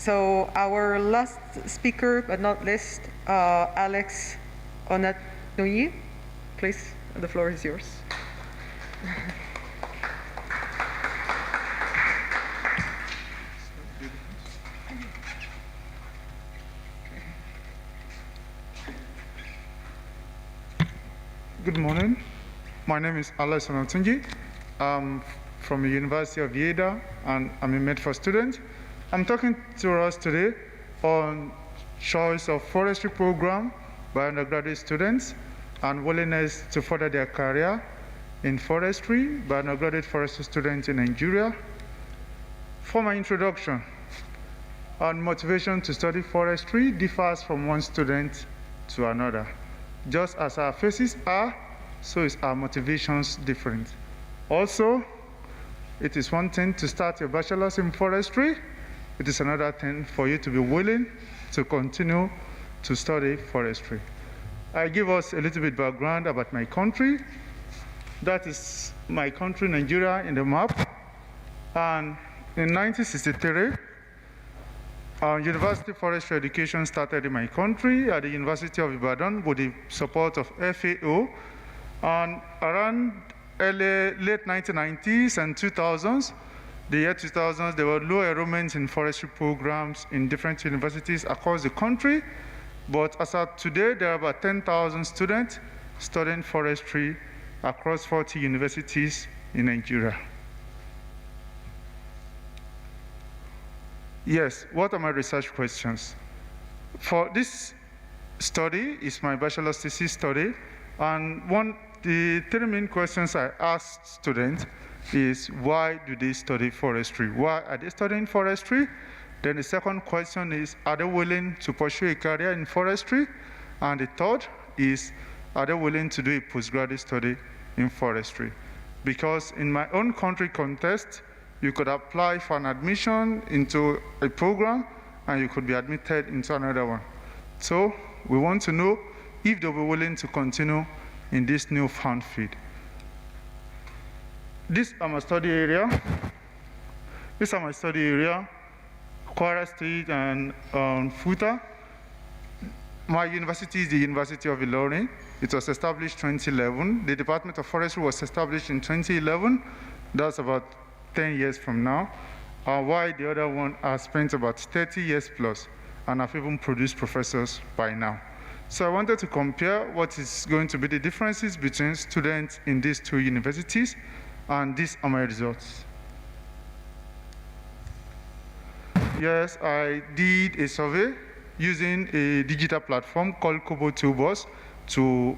So our last speaker, but not least, Alex Onatoyi, please, the floor is yours. Good morning. My name is Alex Onatoyi. I'm from the University of Yeda, and I'm a Medford student. I'm talking to us today on choice of forestry program by undergraduate students and willingness to further their career in forestry by undergraduate forestry students in Nigeria. For my introduction, our motivation to study forestry differs from one student to another. Just as our faces are, so is our motivations different. Also, it is one thing to start your bachelor's in forestry. It is another thing for you to be willing to continue to study forestry. I give us a little bit background about my country. That is my country, Nigeria, in the map. And in 1963, university forestry education started in my country at the University of Ibadan with the support of FAO. And around late 1990s and 2000s, the year 2000s, there were low enrollments in forestry programs in different universities across the country. But as of today, there are about 10,000 students studying forestry across 40 universities in Nigeria. Yes, what are my research questions? For this study is my bachelor's thesis study, and the three main questions I asked students is why do they study forestry? Why are they studying forestry? Then the second question is, are they willing to pursue a career in forestry? And the third is, are they willing to do a postgraduate study in forestry? Because in my own country context, you could apply for an admission into a program and you could be admitted into another one. So we want to know if they'll be willing to continue in this newfound field. This is my study area. Kwara State and Futa. My university is the University of Ilorin. It was established in 2011. The Department of Forestry was established in 2011. That's about 10 years from now, while the other one has spent about 30 years plus and have even produced professors by now. So I wanted to compare what is going to be the differences between students in these two universities, and these are my results. Yes, I did a survey using a digital platform called Kobo Toolbox to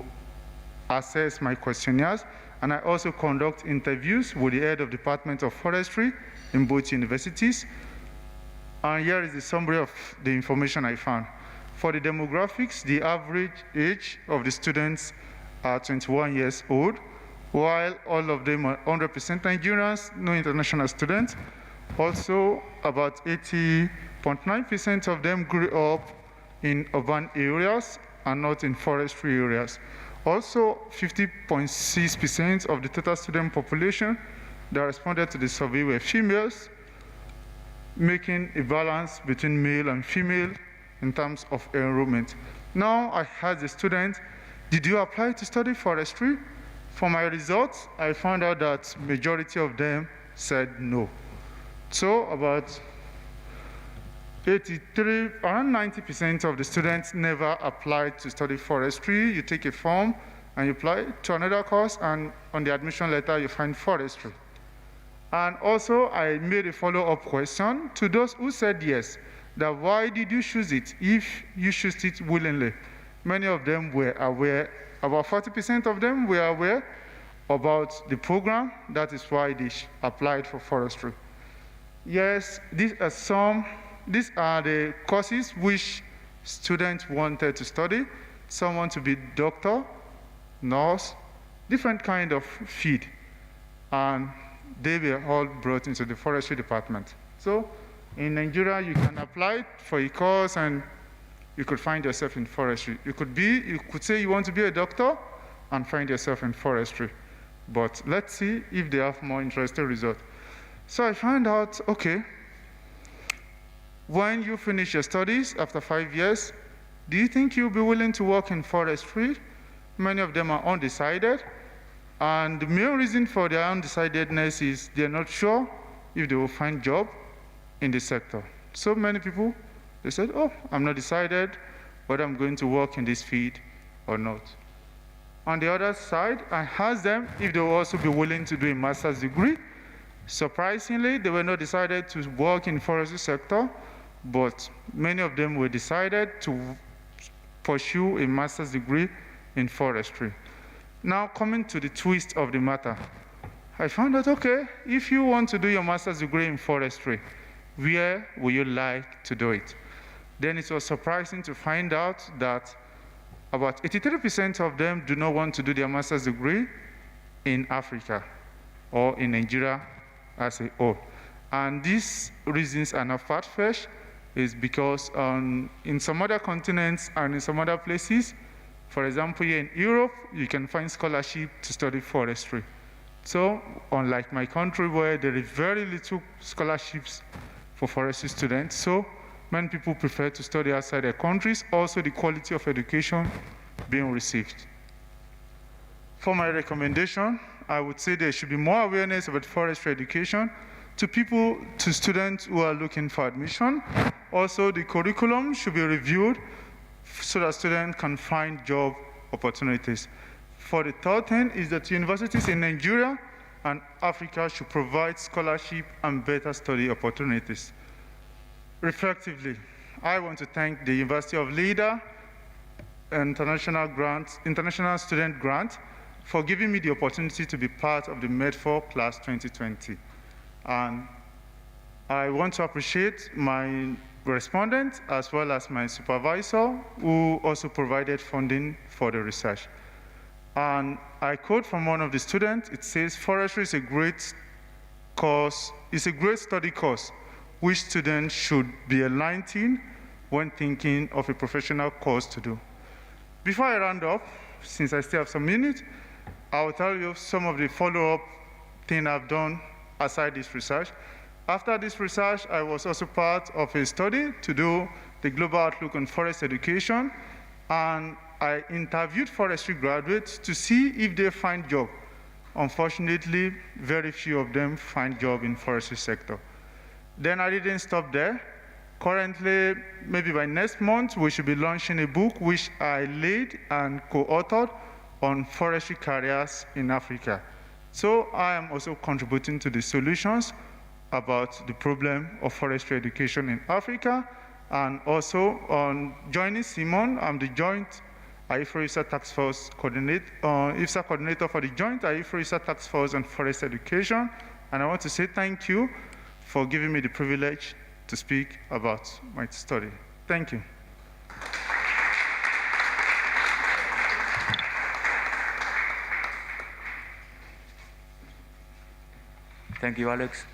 assess my questionnaires. And I also conduct interviews with the head of Department of Forestry in both universities. And here is the summary of the information I found. For the demographics, the average age of the students are 21 years old, while all of them are 100% Nigerians, no international students. Also, about 80.9% of them grew up in urban areas and not in forestry areas. Also, 50.6% of the total student population that responded to the survey were females, making a balance between male and female in terms of enrollment. Now, I asked the students, did you apply to study forestry? For my results, I found out that majority of them said no. So about 83, around 90% of the students never applied to study forestry. You take a form and you apply to another course, and on the admission letter you find forestry. And also I made a follow-up question to those who said yes, that why did you choose it if you chose it willingly? Many of them were aware, about 40% of them were aware about the program. That is why they applied for forestry. Yes, these are the courses which students wanted to study. Some want to be doctor, nurse, different kind of field. And they were all brought into the forestry department. So in Nigeria, you can apply for a course and you could find yourself in forestry. You could say you want to be a doctor and find yourself in forestry. But let's see if they have more interesting results. So I found out, okay, when you finish your studies after 5 years, do you think you'll be willing to work in forestry? Many of them are undecided. And the main reason for their undecidedness is they're not sure if they will find job in the sector. So many people, they said, oh, I'm not decided whether I'm going to work in this field or not. On the other side, I asked them if they will also be willing to do a master's degree. Surprisingly, they were not decided to work in the forestry sector, but many of them were decided to pursue a master's degree in forestry. Now, coming to the twist of the matter, I found out, okay, if you want to do your master's degree in forestry, where would you like to do it? Then it was surprising to find out that about 83% of them do not want to do their master's degree in Africa or in Nigeria as a whole. And these reasons are not far-fetched, is because in some other continents and in some other places, for example, here in Europe, you can find scholarship to study forestry. So, unlike my country where there is very little scholarships for forestry students, so many people prefer to study outside their countries, also the quality of education being received. For my recommendation, I would say there should be more awareness about forestry education to students who are looking for admission. Also, the curriculum should be reviewed so that students can find job opportunities. For the third thing is that universities in Nigeria and Africa should provide scholarship and better study opportunities. Reflectively, I want to thank the University of Leida International Student Grant for giving me the opportunity to be part of the Med4 Class 2020. And I want to appreciate my respondent as well as my supervisor who also provided funding for the research. And I quote from one of the students, it says, forestry is a great course, it's a great study course which students should be aligned in when thinking of a professional course to do. Before I round up, since I still have some minutes, I will tell you some of the follow-up things I've done aside this research. After this research, I was also part of a study to do the global outlook on forest education, and I interviewed forestry graduates to see if they find job. Unfortunately, very few of them find job in forestry sector. Then I didn't stop there. Currently, maybe by next month, we should be launching a book which I led and co-authored on forestry careers in Africa. So I am also contributing to the solutions about the problem of forestry education in Africa, and also on joining Simon, I'm the joint IFRISA Task Force coordinator for the joint IFRISA Task Force on Forest Education, and I want to say thank you for giving me the privilege to speak about my study. Thank you. Thank you, Alex.